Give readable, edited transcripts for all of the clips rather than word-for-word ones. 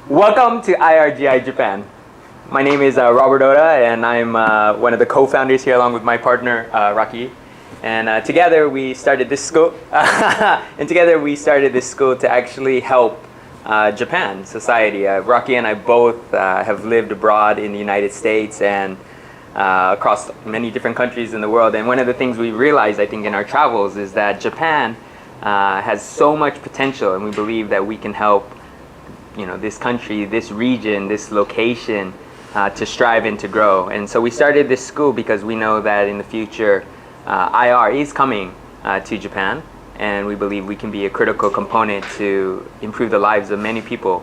Welcome to IRGI Japan. My name is Robert Oda, and I'm one of the co-founders here along with my partner, Rocky. And together we started this school. And together we started this school to actually help Japan society. Rocky and I both have lived abroad in the United States and across many different countries in the world. And one of the things we realized, I think, in our travels is that Japan has so much potential, and we believe that we can help this country, this region, this location to strive and to grow. And so we started this school because we know that in the future IR is coming to Japan, and we believe we can be a critical component to improve the lives of many people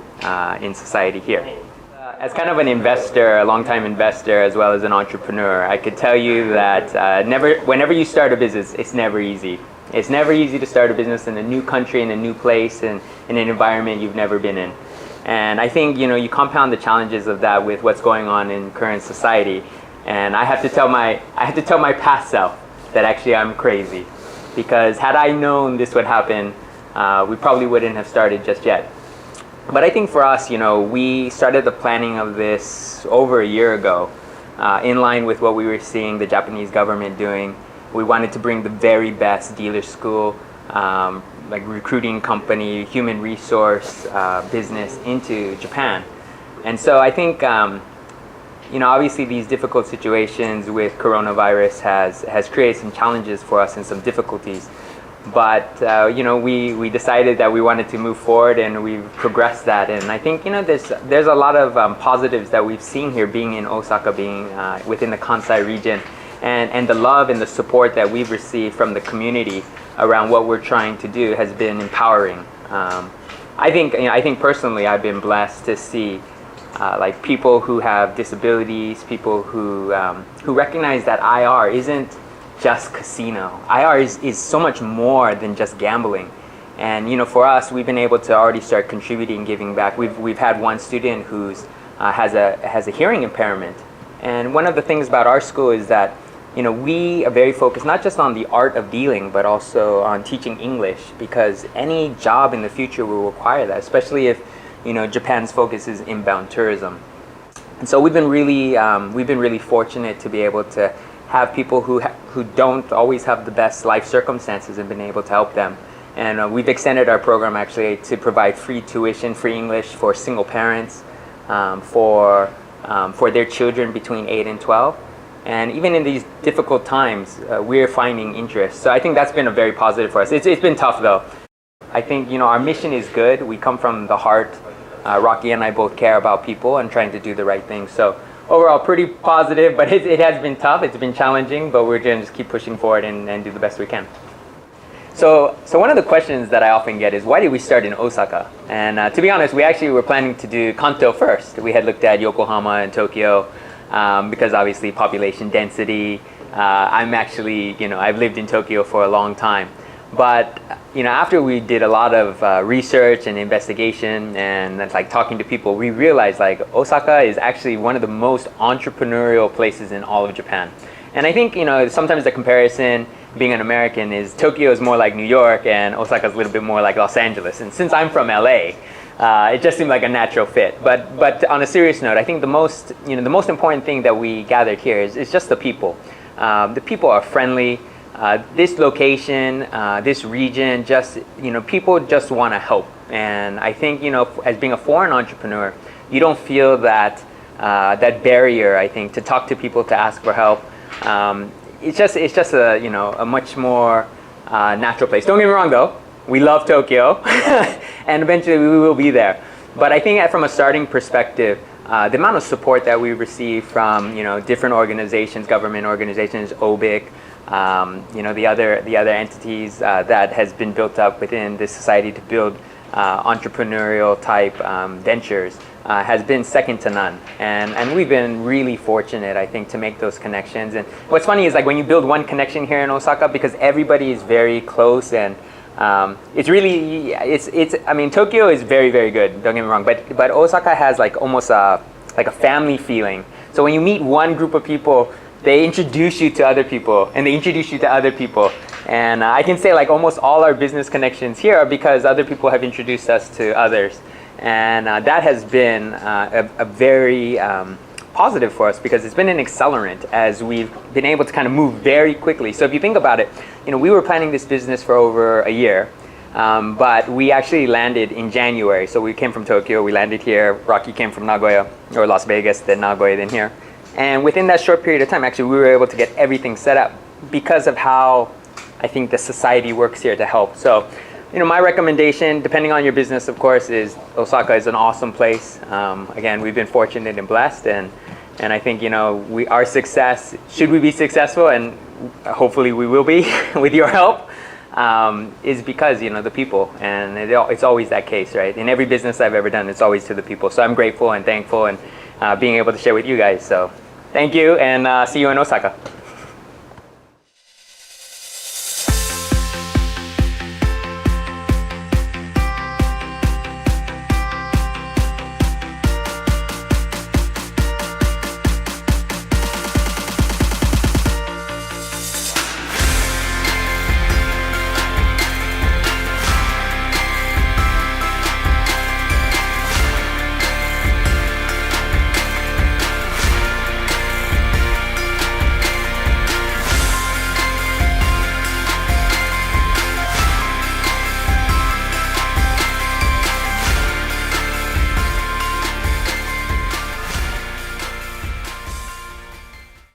in society here. As kind of an investor, a long-time investor, as well as an entrepreneur, I could tell you that whenever you start a business, it's never easy. It's never easy to start a business in a new country, in a new place, and in an environment you've never been in. And I think you compound the challenges of that with what's going on in current society. And I have to tell my past self that actually I'm crazy, because had I known this would happen, we probably wouldn't have started just yet. But I think for us, we started the planning of this over a year ago, in line with what we were seeing the Japanese government doing. We wanted to bring the very best dealer school, like recruiting company, human resource business into Japan. And so I think, obviously these difficult situations with coronavirus has created some challenges for us and some difficulties. But we decided that we wanted to move forward, and we've progressed that. And I think there's a lot of positives that we've seen here, being in Osaka, being within the Kansai region, and the love and the support that we've received from the community around what we're trying to do has been empowering. I think personally I've been blessed to see like people who have disabilities, people who recognize that IR isn't just casino. IR is so much more than just gambling. And for us, we've been able to already start contributing, giving back. We've had one student who's has a hearing impairment, and one of the things about our school is that we are very focused not just on the art of dealing, but also on teaching English, because any job in the future will require that, especially if Japan's focus is inbound tourism. And so we've been really fortunate to be able to have people who don't always have the best life circumstances and been able to help them. And we've extended our program actually to provide free tuition, free English for single parents, for their children between 8 and 12. And even in these difficult times, we're finding interest. So I think that's been a very positive for us. It's been tough though. I think our mission is good. We come from the heart. Rocky and I both care about people and trying to do the right thing. So overall, pretty positive, but it has been tough. It's been challenging, but we're going to just keep pushing forward and do the best we can. So one of the questions that I often get is, why did we start in Osaka? And to be honest, we actually were planning to do Kanto first. We had looked at Yokohama and Tokyo because obviously population density. I'm actually, I've lived in Tokyo for a long time. But after we did a lot of research and investigation and like talking to people, we realized like Osaka is actually one of the most entrepreneurial places in all of Japan. And I think sometimes the comparison, being an American, is Tokyo is more like New York and Osaka is a little bit more like Los Angeles. And since I'm from LA, it just seemed like a natural fit. But on a serious note, I think the most important thing that we gathered here is just the people. The people are friendly. This location, this region, people just want to help. And I think, as being a foreign entrepreneur, you don't feel that barrier, I think, to talk to people, to ask for help. It's just a much more natural place. Don't get me wrong though, we love Tokyo and eventually we will be there. But I think from a starting perspective, the amount of support that we receive from different organizations, government organizations, O-BIC, the other entities that has been built up within this society to build entrepreneurial type ventures has been second to none. And we've been really fortunate, I think, to make those connections. And what's funny is like when you build one connection here in Osaka, because everybody is very close, and Tokyo is very, very good, don't get me wrong, but Osaka has like almost like a family feeling. So when you meet one group of people, they introduce you to other people, and they introduce you to other people. And I can say like almost all our business connections here are because other people have introduced us to others. And that has been a very positive for us because it's been an accelerant as we've been able to kind of move very quickly. So if you think about it, we were planning this business for over a year, but we actually landed in January. So we came from Tokyo, we landed here. Rocky came from Nagoya, or Las Vegas, then Nagoya, then here. And within that short period of time, actually, we were able to get everything set up because of how I think the society works here to help. So, my recommendation, depending on your business, of course, is Osaka is an awesome place. Again, we've been fortunate and blessed, and I think, our success, should we be successful, and hopefully we will be with your help, is because, the people, and it's always that case, right? In every business I've ever done, it's always to the people. So I'm grateful and thankful and being able to share with you guys. So thank you, and see you in Osaka.